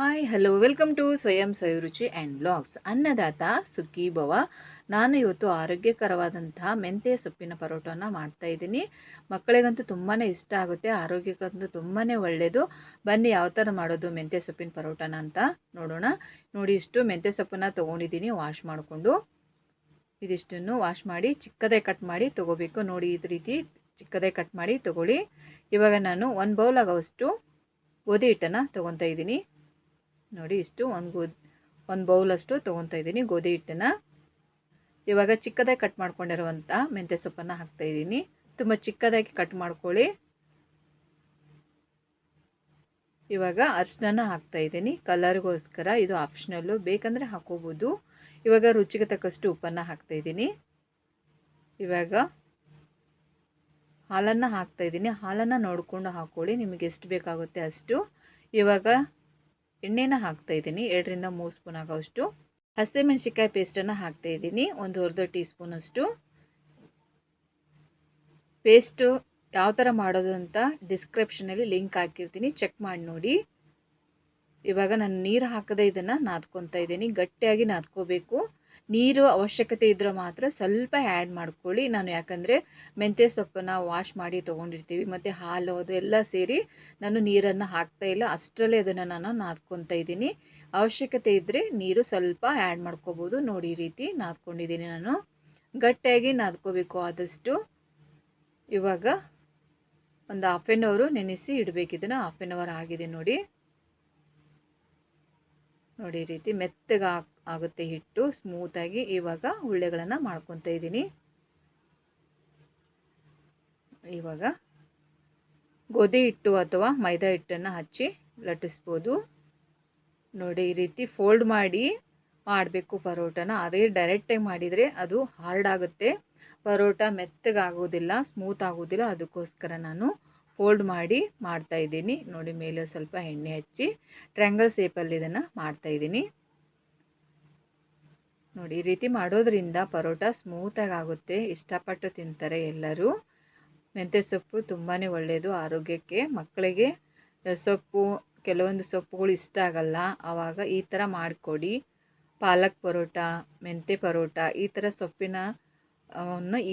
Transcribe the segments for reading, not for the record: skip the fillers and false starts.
Hi hello welcome to ಸ್ವಯಂ ಸವಿರುಚಿ and blogs. ಅನ್ನದಾತ ಸುಖಿ ಭವ. ನಾನು ಇವತ್ತು ಆರೋಗ್ಯಕರವಾದಂತಹ ಮೆಂತ್ಯ ಸೊಪ್ಪಿನ ಪರೋಟನ ಮಾಡ್ತಾಯಿದ್ದೀನಿ. ಮಕ್ಕಳಿಗಂತೂ ತುಂಬಾ ಇಷ್ಟ ಆಗುತ್ತೆ, ಆರೋಗ್ಯಕ್ಕಂತೂ ತುಂಬಾ ಒಳ್ಳೆಯದು. ಬನ್ನಿ ಯಾವ ಥರ ಮಾಡೋದು ಮೆಂತ್ಯ ಸೊಪ್ಪಿನ ಪರೋಟನ ಅಂತ ನೋಡೋಣ. ನೋಡಿ, ಇಷ್ಟು ಮೆಂತ್ಯ ಸೊಪ್ಪನ್ನು ತೊಗೊಂಡಿದ್ದೀನಿ ವಾಶ್ ಮಾಡಿಕೊಂಡು. ಇದಿಷ್ಟನ್ನು ವಾಶ್ ಮಾಡಿ ಚಿಕ್ಕದಾಗಿ ಕಟ್ ಮಾಡಿ ತೊಗೋಬೇಕು. ನೋಡಿ, ಈ ರೀತಿ ಚಿಕ್ಕದಾಗಿ ಕಟ್ ಮಾಡಿ ತೊಗೊಳ್ಳಿ. ಇವಾಗ ನಾನು 1 ಬೌಲ್ ಆಗೋಷ್ಟು ಗೋಧಿ ಹಿಟ್ಟನ್ನು ತೊಗೊತಾ ಇದ್ದೀನಿ. ನೋಡಿ, ಇಷ್ಟು ಒಂದು ಬೌಲಷ್ಟು ತೊಗೊತಾ ಇದ್ದೀನಿ ಗೋಧಿ ಹಿಟ್ಟನ್ನು. ಇವಾಗ ಚಿಕ್ಕದಾಗಿ ಕಟ್ ಮಾಡ್ಕೊಂಡಿರುವಂಥ ಮೆಂತ್ಯ ಸೊಪ್ಪನ್ನು ಹಾಕ್ತಾಯಿದ್ದೀನಿ. ತುಂಬ ಚಿಕ್ಕದಾಗಿ ಕಟ್ ಮಾಡ್ಕೊಳ್ಳಿ. ಇವಾಗ ಅರಿಶಿನ ಹಾಕ್ತಾಯಿದ್ದೀನಿ, ಕಲರ್ಗೋಸ್ಕರ. ಇದು ಆಪ್ಷನಲ್ಲು, ಬೇಕಂದರೆ ಹಾಕೋಬೋದು. ಇವಾಗ ರುಚಿಗೆ ತಕ್ಕಷ್ಟು ಉಪ್ಪನ್ನು ಹಾಕ್ತಾಯಿದ್ದೀನಿ. ಇವಾಗ ಹಾಲನ್ನು ಹಾಕ್ತಾಯಿದ್ದೀನಿ. ಹಾಲನ್ನು ನೋಡಿಕೊಂಡು ಹಾಕ್ಕೊಳ್ಳಿ, ನಿಮಗೆ ಎಷ್ಟು ಬೇಕಾಗುತ್ತೆ ಅಷ್ಟು. ಇವಾಗ ಎಣ್ಣೆನ ಹಾಕ್ತಾಯಿದ್ದೀನಿ, 2 ರಿಂದ 3 ಸ್ಪೂನ್ ಆಗೋಷ್ಟು. ಹಸಿಮೆಣಸಿನ್ಕಾಯಿ ಪೇಸ್ಟನ್ನು ಹಾಕ್ತಾಯಿದ್ದೀನಿ, 1 ಟೀ ಸ್ಪೂನಷ್ಟು. ಪೇಸ್ಟು ಯಾವ ಥರ ಮಾಡೋದು ಅಂತ ಡಿಸ್ಕ್ರಿಪ್ಷನಲ್ಲಿ ಲಿಂಕ್ ಹಾಕಿರ್ತೀನಿ, ಚೆಕ್ ಮಾಡಿ ನೋಡಿ. ಇವಾಗ ನಾನು ನೀರು ಹಾಕದೆ ಇದನ್ನು ನಾದ್ಕೊತಾ ಇದ್ದೀನಿ. ಗಟ್ಟಿಯಾಗಿ ನಾದ್ಕೋಬೇಕು. ನೀರು ಅವಶ್ಯಕತೆ ಇದ್ದರೆ ಮಾತ್ರ ಸ್ವಲ್ಪ ಆ್ಯಡ್ ಮಾಡ್ಕೊಳ್ಳಿ. ನಾನು ಯಾಕಂದರೆ ಮೆಂತ್ಯ ಸೊಪ್ಪನ್ನು ವಾಶ್ ಮಾಡಿ ತೊಗೊಂಡಿರ್ತೀವಿ, ಮತ್ತು ಹಾಲು ಅದು ಎಲ್ಲ ಸೇರಿ ನಾನು ನೀರನ್ನು ಹಾಕ್ತಾಯಿಲ್ಲ. ಅಷ್ಟರಲ್ಲೇ ಅದನ್ನು ನಾನು ನಾದ್ಕೊತಾ ಇದ್ದೀನಿ. ಅವಶ್ಯಕತೆ ಇದ್ದರೆ ನೀರು ಸ್ವಲ್ಪ ಆ್ಯಡ್ ಮಾಡ್ಕೋಬೋದು. ನೋಡಿ, ಈ ರೀತಿ ನಾದ್ಕೊಂಡಿದ್ದೀನಿ ನಾನು. ಗಟ್ಟಿಯಾಗಿ ನಾದ್ಕೋಬೇಕು ಆದಷ್ಟು. ಇವಾಗ ಒಂದು ಹಾಫ್ ಆನ್ ಅವರು ನೆನೆಸಿ ಇಡಬೇಕು. ಇದನ್ನು ಹಾಫ್ ಆನ್ ಅವರ್ ಆಗಿದೆ ನೋಡಿ. ನೋಡಿ, ಈ ರೀತಿ ಮೆತ್ತಗೆ ಆಗುತ್ತೆ ಹಿಟ್ಟು, ಸ್ಮೂತಾಗಿ. ಇವಾಗ ಉಳ್ಳೆಗಳನ್ನು ಮಾಡ್ಕೊತಾ ಇದ್ದೀನಿ. ಇವಾಗ ಗೋಧಿ ಹಿಟ್ಟು ಅಥವಾ ಮೈದಾ ಹಿಟ್ಟನ್ನು ಹಚ್ಚಿ ಲಟ್ಟಿಸ್ಬೋದು. ನೋಡಿ, ಈ ರೀತಿ ಫೋಲ್ಡ್ ಮಾಡಿ ಮಾಡಬೇಕು ಪರೋಟನ. ಅದೇ ಡೈರೆಕ್ಟಾಗಿ ಮಾಡಿದರೆ ಅದು ಹಾರ್ಡ್ ಆಗುತ್ತೆ, ಪರೋಟ ಮೆತ್ತಗಾಗೋದಿಲ್ಲ, ಸ್ಮೂತ್ ಆಗೋದಿಲ್ಲ. ಅದಕ್ಕೋಸ್ಕರ ನಾನು ಫೋಲ್ಡ್ ಮಾಡಿ ಮಾಡ್ತಾಯಿದ್ದೀನಿ. ನೋಡಿ, ಮೇಲೆ ಸ್ವಲ್ಪ ಎಣ್ಣೆ ಹಚ್ಚಿ ಟ್ರ್ಯಾಂಗಲ್ ಶೇಪಲ್ಲಿ ಇದನ್ನು ಮಾಡ್ತಾಯಿದ್ದೀನಿ. ನೋಡಿ, ಈ ರೀತಿ ಮಾಡೋದ್ರಿಂದ ಪರೋಟ ಸ್ಮೂತಾಗಿ ಆಗುತ್ತೆ, ಇಷ್ಟಪಟ್ಟು ತಿಂತಾರೆ ಎಲ್ಲರೂ. ಮೆಂತ್ಯ ಸೊಪ್ಪು ತುಂಬಾ ಒಳ್ಳೆಯದು ಆರೋಗ್ಯಕ್ಕೆ. ಮಕ್ಕಳಿಗೆ ಸೊಪ್ಪು, ಕೆಲವೊಂದು ಸೊಪ್ಪುಗಳು ಇಷ್ಟ ಆಗಲ್ಲ, ಆವಾಗ ಈ ಥರ ಮಾಡಿಕೊಡಿ. ಪಾಲಕ್ ಪರೋಟ, ಮೆಂತ್ಯ ಪರೋಟ, ಈ ಥರ ಸೊಪ್ಪಿನ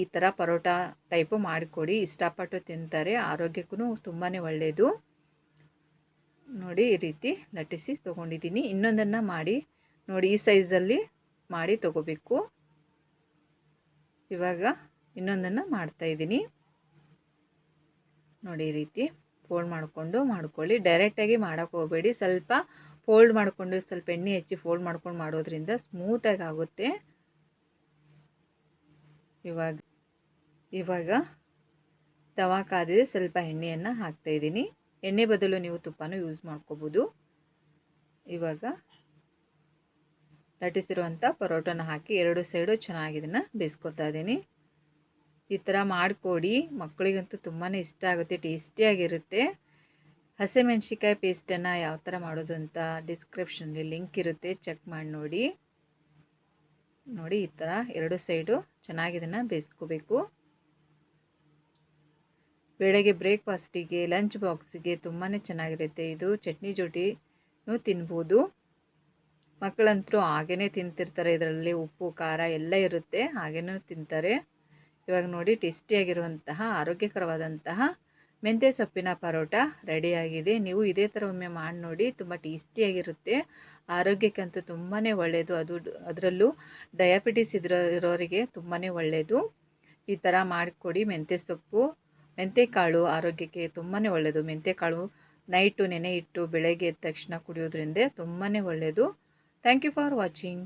ಈ ಥರ ಪರೋಟ ಟೈಪು ಮಾಡಿಕೊಡಿ, ಇಷ್ಟಪಟ್ಟು ತಿಂತಾರೆ. ಆರೋಗ್ಯಕ್ಕೂ ತುಂಬಾ ಒಳ್ಳೆಯದು. ನೋಡಿ, ಈ ರೀತಿ ಲಟ್ಟಿಸಿ ತೊಗೊಂಡಿದ್ದೀನಿ. ಇನ್ನೊಂದನ್ನು ಮಾಡಿ ನೋಡಿ, ಈ ಸೈಜಲ್ಲಿ ಮಾಡಿ ತೊಗೋಬೇಕು. ಇವಾಗ ಇನ್ನೊಂದನ್ನು ಮಾಡ್ತಾಯಿದ್ದೀನಿ. ನೋಡಿ, ಈ ರೀತಿ ಫೋಲ್ಡ್ ಮಾಡಿಕೊಂಡು ಮಾಡ್ಕೊಳ್ಳಿ. ಡೈರೆಕ್ಟಾಗಿ ಮಾಡೋಕ್ಕೆ ಹೋಗಬೇಡಿ, ಸ್ವಲ್ಪ ಫೋಲ್ಡ್ ಮಾಡಿಕೊಂಡು ಸ್ವಲ್ಪ ಎಣ್ಣೆ ಹಚ್ಚಿ ಫೋಲ್ಡ್ ಮಾಡ್ಕೊಂಡು ಮಾಡೋದ್ರಿಂದ ಸ್ಮೂತಾಗಿ ಆಗುತ್ತೆ. ಇವಾಗ ತವಾ ಕಾದಿದೆ, ಸ್ವಲ್ಪ ಎಣ್ಣೆಯನ್ನು ಹಾಕ್ತಾಯಿದ್ದೀನಿ. ಎಣ್ಣೆ ಬದಲು ನೀವು ತುಪ್ಪನೂ ಯೂಸ್ ಮಾಡ್ಕೋಬೋದು. ಇವಾಗ ಲಟ್ಟಿಸಿರುವಂಥ ಪರೋಟನ ಹಾಕಿ 2 ಸೈಡು ಚೆನ್ನಾಗಿ ಇದನ್ನು ಬೇಯಿಸ್ಕೊತಾ ಇದ್ದೀನಿ. ಈ ಥರ ಮಾಡಿಕೊಡಿ, ಮಕ್ಕಳಿಗಂತೂ ತುಂಬಾ ಇಷ್ಟ ಆಗುತ್ತೆ, ಟೇಸ್ಟಿಯಾಗಿರುತ್ತೆ. ಹಸಿಮೆಣ್ಸಿಕಾಯಿ ಪೇಸ್ಟನ್ನು ಯಾವ ಥರ ಮಾಡೋದು ಅಂತ ಡಿಸ್ಕ್ರಿಪ್ಷನಲ್ಲಿ ಲಿಂಕ್ ಇರುತ್ತೆ, ಚೆಕ್ ಮಾಡಿ ನೋಡಿ. ನೋಡಿ, ಈ ಥರ 2 ಸೈಡು ಚೆನ್ನಾಗಿ ಇದನ್ನು ಬೇಯಿಸ್ಕೋಬೇಕು. ಬೆಳಗ್ಗೆ ಬ್ರೇಕ್ಫಾಸ್ಟಿಗೆ, ಲಂಚ್ ಬಾಕ್ಸಿಗೆ ತುಂಬಾ ಚೆನ್ನಾಗಿರುತ್ತೆ. ಇದು ಚಟ್ನಿ ಜೊತೆನೂ ತಿನ್ಬೋದು. ಮಕ್ಕಳಂತರೂ ಹಾಗೇ ತಿಂತಿರ್ತಾರೆ. ಇದರಲ್ಲಿ ಉಪ್ಪು ಖಾರ ಎಲ್ಲ ಇರುತ್ತೆ, ಹಾಗೇನೂ ತಿಂತಾರೆ. ಇವಾಗ ನೋಡಿ, ಟೇಸ್ಟಿಯಾಗಿರುವಂತಹ ಆರೋಗ್ಯಕರವಾದಂತಹ ಮೆಂತ್ಯ ಸೊಪ್ಪಿನ ಪರೋಟ ರೆಡಿಯಾಗಿದೆ. ನೀವು ಇದೇ ಥರ ಒಮ್ಮೆ ಮಾಡಿ ನೋಡಿ, ತುಂಬ ಟೇಸ್ಟಿಯಾಗಿರುತ್ತೆ. ಆರೋಗ್ಯಕ್ಕಂತೂ ತುಂಬಾ ಒಳ್ಳೆಯದು. ಅದರಲ್ಲೂ ಡಯಾಬಿಟಿಸ್ ಇರೋರಿಗೆ ತುಂಬಾ ಒಳ್ಳೆಯದು. ಈ ಥರ ಮಾಡಿಕೊಡಿ. ಮೆಂತ್ಯ ಸೊಪ್ಪು, ಮೆಂತ್ಯಕಾಳು ಆರೋಗ್ಯಕ್ಕೆ ತುಂಬಾ ಒಳ್ಳೆಯದು. ಮೆಂತ್ಯಕಾಳು ನೈಟು ನೆನೆ ಇಟ್ಟು ಬೆಳಗ್ಗೆ ಎದ್ದ ತಕ್ಷಣ ಕುಡಿಯೋದ್ರಿಂದ ತುಂಬಾ ಒಳ್ಳೆಯದು. Thank you for watching.